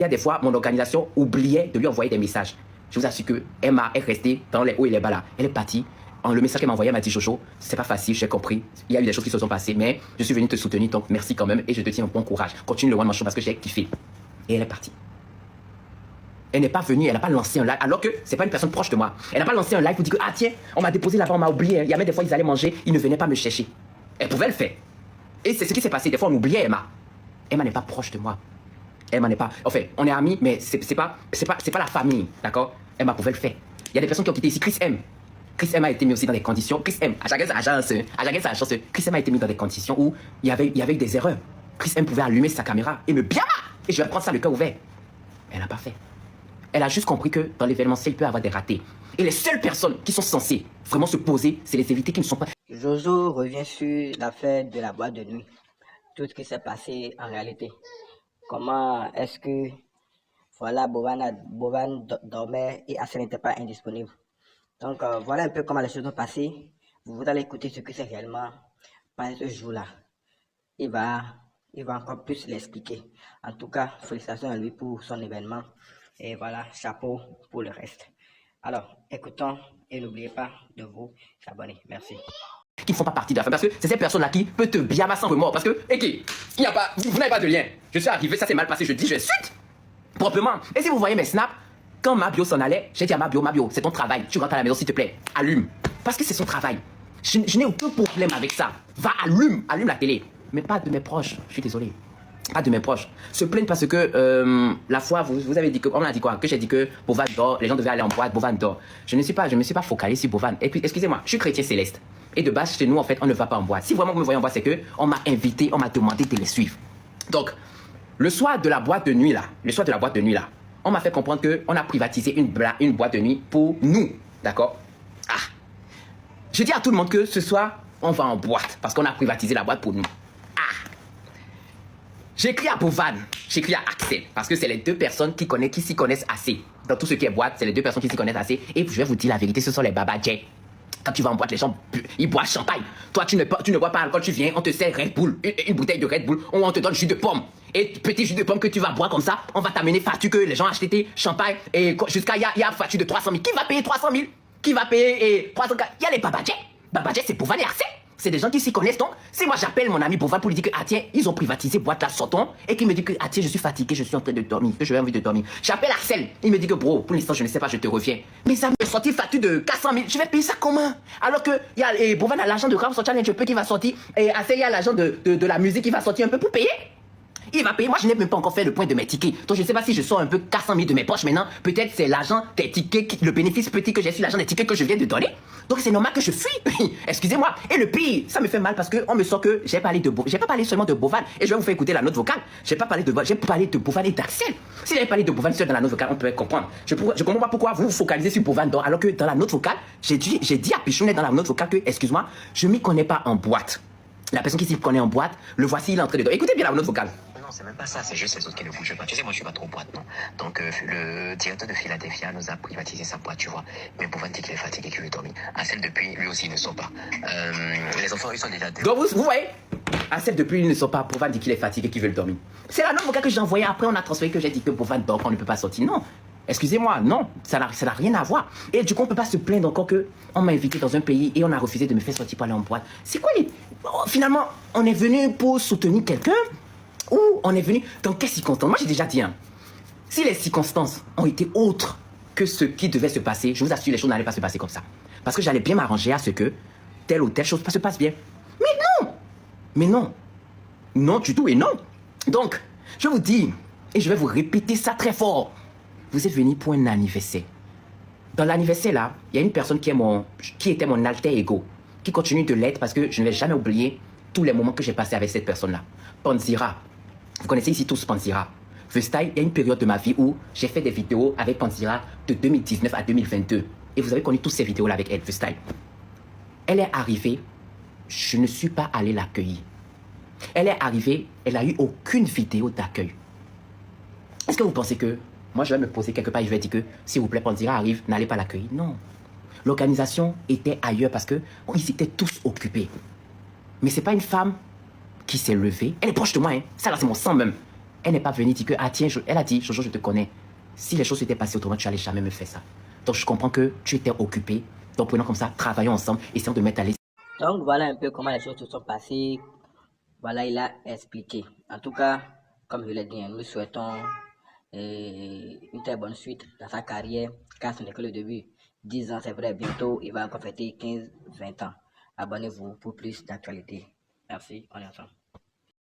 Il y a des fois, mon organisation oubliait de lui envoyer des messages. Je vous assure que Emma est restée dans les hauts et les bas là. Elle est partie. Le message qu'elle m'a envoyé, elle m'a dit Jojo, c'est pas facile, j'ai compris. Il y a eu des choses qui se sont passées, mais je suis venu te soutenir, donc merci quand même et je te tiens un bon courage. Continue le one man show parce que j'ai kiffé. Et elle est partie. Elle n'est pas venue, elle n'a pas lancé un live, alors que c'est pas une personne proche de moi. Elle n'a pas lancé un live pour dire que, ah tiens, on m'a déposé là-bas, on m'a oublié. Il y a même des fois, ils allaient manger, ils ne venaient pas me chercher. Elle pouvait le faire. Et c'est ce qui s'est passé. Des fois, on oubliait Emma. Emma n'est pas proche de moi. Emma n'est pas. Enfin, on est amis, mais c'est pas la famille, d'accord? Emma pouvait le faire. Il y a des personnes qui ont quitté ici. Chris M. Chris M a été mis aussi dans des conditions. Chris M, à chacun sa chance. Chris M a été mis dans des conditions où il y avait eu des erreurs. Chris M pouvait allumer sa caméra et me bien. Et je vais prendre ça le cœur ouvert. Elle n'a pas fait. Elle a juste compris que dans l'événementiel, il peut y avoir des ratés. Et les seules personnes qui sont censées vraiment se poser, c'est les invités qui ne sont pas. Jojo revient sur l'affaire de la boîte de nuit. Tout ce qui s'est passé en réalité. Comment est-ce que voilà, Bovan dormait et Assel n'était pas indisponible. Donc voilà un peu comment les choses ont passé. Vous allez écouter ce que c'est réellement pendant ce jour-là. Il va encore plus l'expliquer. En tout cas, félicitations à lui pour son événement. Et voilà, chapeau pour le reste. Alors, écoutons et n'oubliez pas de vous abonner. Merci. Qui ne font pas partie de la famille. Parce que c'est ces personnes-là qui peuvent te bien sans remords. Parce que, vous n'avez pas de lien. Je suis arrivé, ça s'est mal passé, je dis, je suite. Proprement. Et si vous voyez mes snaps, quand Mabio s'en allait, j'ai dit à Mabio, c'est ton travail. Tu rentres à la maison, s'il te plaît. Allume. Parce que c'est son travail. Je n'ai aucun problème avec ça. Va, allume la télé. Mais pas de mes proches. Je suis désolé. Pas de mes proches. Se plaignent parce que la fois, vous avez dit que, on a dit quoi? Que j'ai dit que Bovan dort, les gens devaient aller en boîte, Bovan dort. Je ne me suis pas focalisé sur Bovan. Et puis, excusez-moi, je suis chrétien céleste. Et de base, chez nous, en fait, on ne va pas en boîte. Si vraiment vous me voyez en boîte, c'est que on m'a invité, on m'a demandé de les suivre. Donc, le soir de la boîte de nuit là, on m'a fait comprendre qu'on a privatisé une boîte de nuit pour nous. D'accord? Ah. Je dis à tout le monde que ce soir, on va en boîte parce qu'on a privatisé la boîte pour nous. J'écris à Bovan, j'écris à Axel, parce que c'est les deux personnes qui s'y connaissent assez. Dans tout ce qui est boîte, c'est les deux personnes qui s'y connaissent assez. Et je vais vous dire la vérité, ce sont les babadjets. Quand tu vas en boîte, les gens, ils boivent champagne. Toi, tu ne bois pas quand tu viens, on te sert Red Bull, une bouteille de Red Bull, ou on te donne jus de pomme. Et petit jus de pomme que tu vas boire comme ça, on va t'amener facture que les gens achètent tes champagne. Et jusqu'à, il y a facture de 300 000. Qui va payer 300 000? Qui va payer 300 000? Il y a les babadjets. Babadjets, c'est Bovan et Axel. C'est des gens qui s'y connaissent. Donc, si moi j'appelle mon ami Bovan pour lui dire que, ah tiens, ils ont privatisé boîte là, sortons, et qu'il me dit que, ah tiens, je suis fatigué, je suis en train de dormir, que j'ai envie de dormir. J'appelle Axel, il me dit que, bro, pour l'instant, je ne sais pas, je te reviens. Mais ça me sortit facture de 400 000, je vais payer ça comment? Alors que, il y a, Bovan a l'argent de Grave Challenge un peu qui va sortir, et Axel, il y a l'argent de la musique qui va sortir un peu pour payer. Il va payer. Moi, je n'ai même pas encore fait le point de mes tickets. Donc, je ne sais pas si je sors un peu 400 000 de mes poches maintenant. Peut-être c'est l'argent des tickets, le bénéfice petit que j'ai sur l'argent des tickets que je viens de donner. Donc, c'est normal que je fuis. Excusez-moi. Et le pire, ça me fait mal parce qu'on me sort que j'ai pas parlé seulement de Bovan. Et je vais vous faire écouter la note vocale. J'ai parlé de Bovan et d'Axel. Si j'avais parlé de Bovan seul dans la note vocale, on peut comprendre. Je comprends pas pourquoi vous vous focalisez sur Bovan alors que dans la note vocale, j'ai dit à Pichounet dans la note vocale que, excuse-moi, je m'y connais pas en boîte. La personne qui s'y connaît en boîte, le voici, il est en train de... Écoutez bien la note vocale. Non, c'est même pas ça, c'est juste les autres qui ne bougent pas. Tu sais, moi, je suis pas trop boîte, non? Donc, le directeur de Philadelphia nous a privatisé sa boîte, tu vois. Mais Bovan dit qu'il est fatigué, qu'il veut dormir. Axel, depuis, lui aussi, ils ne sont pas. Les enfants, ils sont déjà... Donc, vous voyez, Axel, depuis, ils ne sont pas. Bovan dit qu'il est fatigué, qu'il veut dormir. C'est la note vocale que j'ai envoyée. Après, on a transféré que j'ai dit que Bovan dort, qu'on ne peut pas sortir. Non. Excusez-moi, non, ça n'a rien à voir. Et du coup, on ne peut pas se plaindre encore qu'on m'a invité dans un pays et on a refusé de me faire sortir pour aller en boîte. C'est quoi les... Finalement, on est venu pour soutenir quelqu'un ou on est venu dans quelles circonstances? Moi, j'ai déjà dit, hein, si les circonstances ont été autres que ce qui devait se passer, je vous assure, les choses n'allaient pas se passer comme ça. Parce que j'allais bien m'arranger à ce que telle ou telle chose se passe bien. Mais non, non du tout et non. Donc, je vous dis, et je vais vous répéter ça très fort, vous êtes venu pour un anniversaire. Dans l'anniversaire là, il y a une personne qui était mon alter ego, qui continue de l'être parce que je ne vais jamais oublier tous les moments que j'ai passés avec cette personne-là. Panzira. Vous connaissez ici tous Panzira. Freestyle, il y a une période de ma vie où j'ai fait des vidéos avec Panzira de 2019 à 2022. Et vous avez connu toutes ces vidéos-là avec elle, Freestyle. Elle est arrivée, je ne suis pas allé l'accueillir. Elle est arrivée, elle n'a eu aucune vidéo d'accueil. Est-ce que vous pensez que moi je vais me poser quelque part et je vais dire que s'il vous plaît, Panzira arrive, n'allez pas l'accueillir? Non. L'organisation était ailleurs parce qu'ils étaient tous occupés. Mais ce n'est pas une femme qui s'est levée. Elle est proche de moi, hein. Ça là, c'est mon sang même. Elle n'est pas venue dire que, ah tiens, elle a dit, Jojo, je te connais. Si les choses s'étaient passées autrement, tu n'allais jamais me faire ça. Donc je comprends que tu étais occupé. Donc prenons comme ça, travaillons ensemble, essayons de mettre à l'aise. Donc voilà un peu comment les choses se sont passées. Voilà, il a expliqué. En tout cas, comme je l'ai dit, nous souhaitons une très bonne suite dans sa carrière, car ce n'est que le début. 10 ans, c'est vrai, bientôt, il va encore fêter 15-20 ans. Abonnez-vous pour plus d'actualités. Merci, on est ensemble.